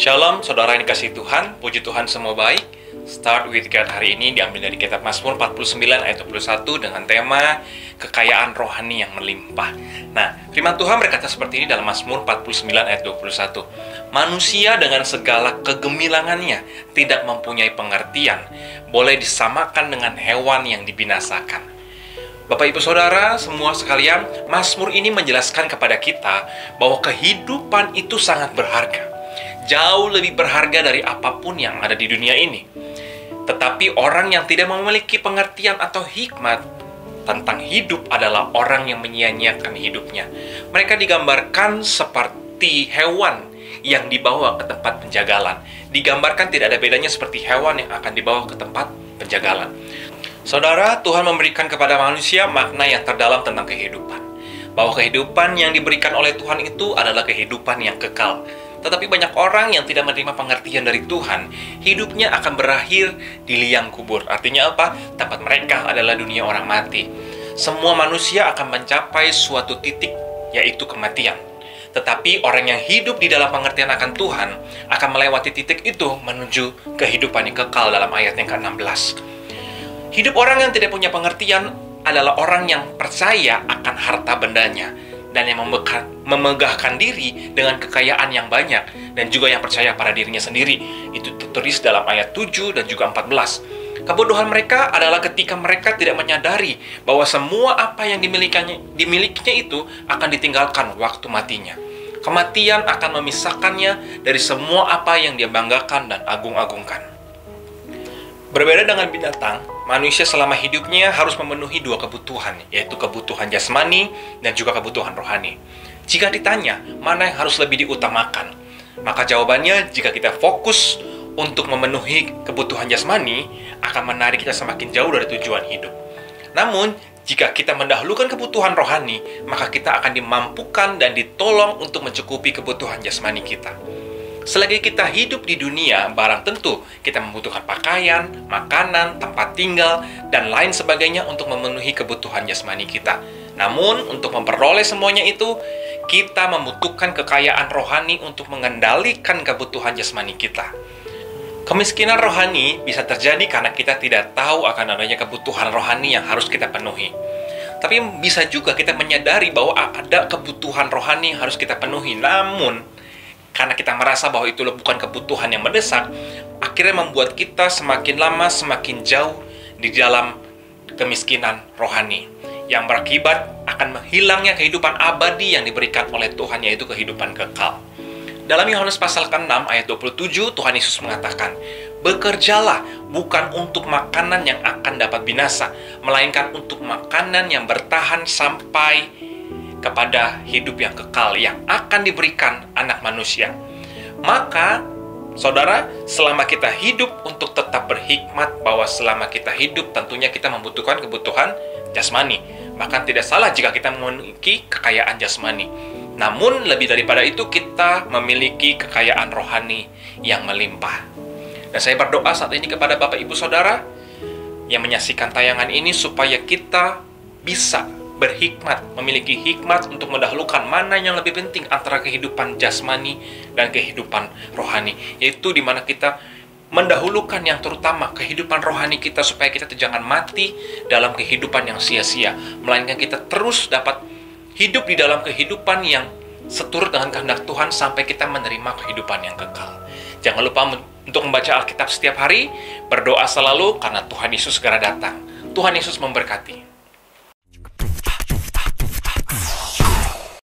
Shalom, saudara yang dikasihi Tuhan, puji Tuhan semua baik. Start with God hari ini diambil dari kitab Mazmur 49 ayat 21 dengan tema kekayaan rohani yang melimpah. Nah, firman Tuhan berkata seperti ini dalam Mazmur 49 ayat 21. Manusia dengan segala kegemilangannya tidak mempunyai pengertian, boleh disamakan dengan hewan yang dibinasakan. Bapak Ibu Saudara semua sekalian, Mazmur ini menjelaskan kepada kita bahwa kehidupan itu sangat berharga. Jauh lebih berharga dari apapun yang ada di dunia ini. Tetapi orang yang tidak memiliki pengertian atau hikmat tentang hidup adalah orang yang menyia-nyiakan hidupnya. Mereka digambarkan seperti hewan yang dibawa ke tempat penjagalan. Digambarkan tidak ada bedanya seperti hewan yang akan dibawa ke tempat penjagalan. Saudara, Tuhan memberikan kepada manusia makna yang terdalam tentang kehidupan. Bahwa kehidupan yang diberikan oleh Tuhan itu adalah kehidupan yang kekal. Tetapi banyak orang yang tidak menerima pengertian dari Tuhan, hidupnya akan berakhir di liang kubur. Artinya apa? Tempat mereka adalah dunia orang mati. Semua manusia akan mencapai suatu titik, yaitu kematian. Tetapi orang yang hidup di dalam pengertian akan Tuhan akan melewati titik itu menuju kehidupan yang kekal dalam ayat yang ke-16. Hidup orang yang tidak punya pengertian adalah orang yang percaya akan harta bendanya dan yang memegahkan diri dengan kekayaan yang banyak dan juga yang percaya pada dirinya sendiri. Itu tertulis dalam ayat 7 dan juga 14. Kebodohan mereka adalah ketika mereka tidak menyadari bahwa semua apa yang dimilikinya itu akan ditinggalkan waktu matinya. Kematian akan memisahkannya dari semua apa yang dia banggakan dan agung-agungkan. Berbeda dengan binatang, manusia selama hidupnya harus memenuhi dua kebutuhan, yaitu kebutuhan jasmani dan juga kebutuhan rohani. Jika ditanya, mana yang harus lebih diutamakan? Maka jawabannya, jika kita fokus untuk memenuhi kebutuhan jasmani, akan menarik kita semakin jauh dari tujuan hidup. Namun, jika kita mendahulukan kebutuhan rohani, maka kita akan dimampukan dan ditolong untuk mencukupi kebutuhan jasmani kita. Selagi kita hidup di dunia, barang tentu kita membutuhkan pakaian, makanan, tempat tinggal, dan lain sebagainya untuk memenuhi kebutuhan jasmani kita. Namun, untuk memperoleh semuanya itu, kita membutuhkan kekayaan rohani untuk mengendalikan kebutuhan jasmani kita. Kemiskinan rohani bisa terjadi karena kita tidak tahu akan adanya kebutuhan rohani yang harus kita penuhi. Tapi bisa juga kita menyadari bahwa ada kebutuhan rohani yang harus kita penuhi. Namun, karena kita merasa bahwa itu bukan kebutuhan yang mendesak, akhirnya membuat kita semakin lama semakin jauh di dalam kemiskinan rohani, yang berakibat akan menghilangnya kehidupan abadi yang diberikan oleh Tuhan, yaitu kehidupan kekal. Dalam Yohanes pasal ke-6 ayat 27, Tuhan Yesus mengatakan, "Bekerjalah bukan untuk makanan yang akan dapat binasa, melainkan untuk makanan yang bertahan sampai kepada hidup yang kekal yang akan diberikan anak manusia." Maka, saudara, selama kita hidup untuk tetap berhikmat, bahwa selama kita hidup tentunya kita membutuhkan kebutuhan jasmani. Bahkan tidak salah jika kita memiliki kekayaan jasmani. Namun, lebih daripada itu, kita memiliki kekayaan rohani yang melimpah. Dan saya berdoa saat ini kepada Bapak Ibu Saudara yang menyaksikan tayangan ini supaya kita bisa berhikmat, memiliki hikmat untuk mendahulukan mana yang lebih penting antara kehidupan jasmani dan kehidupan rohani, yaitu di mana kita mendahulukan yang terutama kehidupan rohani kita supaya kita jangan mati dalam kehidupan yang sia-sia, melainkan kita terus dapat hidup di dalam kehidupan yang seturut dengan kehendak Tuhan sampai kita menerima kehidupan yang kekal. Jangan lupa untuk membaca Alkitab setiap hari, berdoa selalu karena Tuhan Yesus segera datang. Tuhan Yesus memberkati.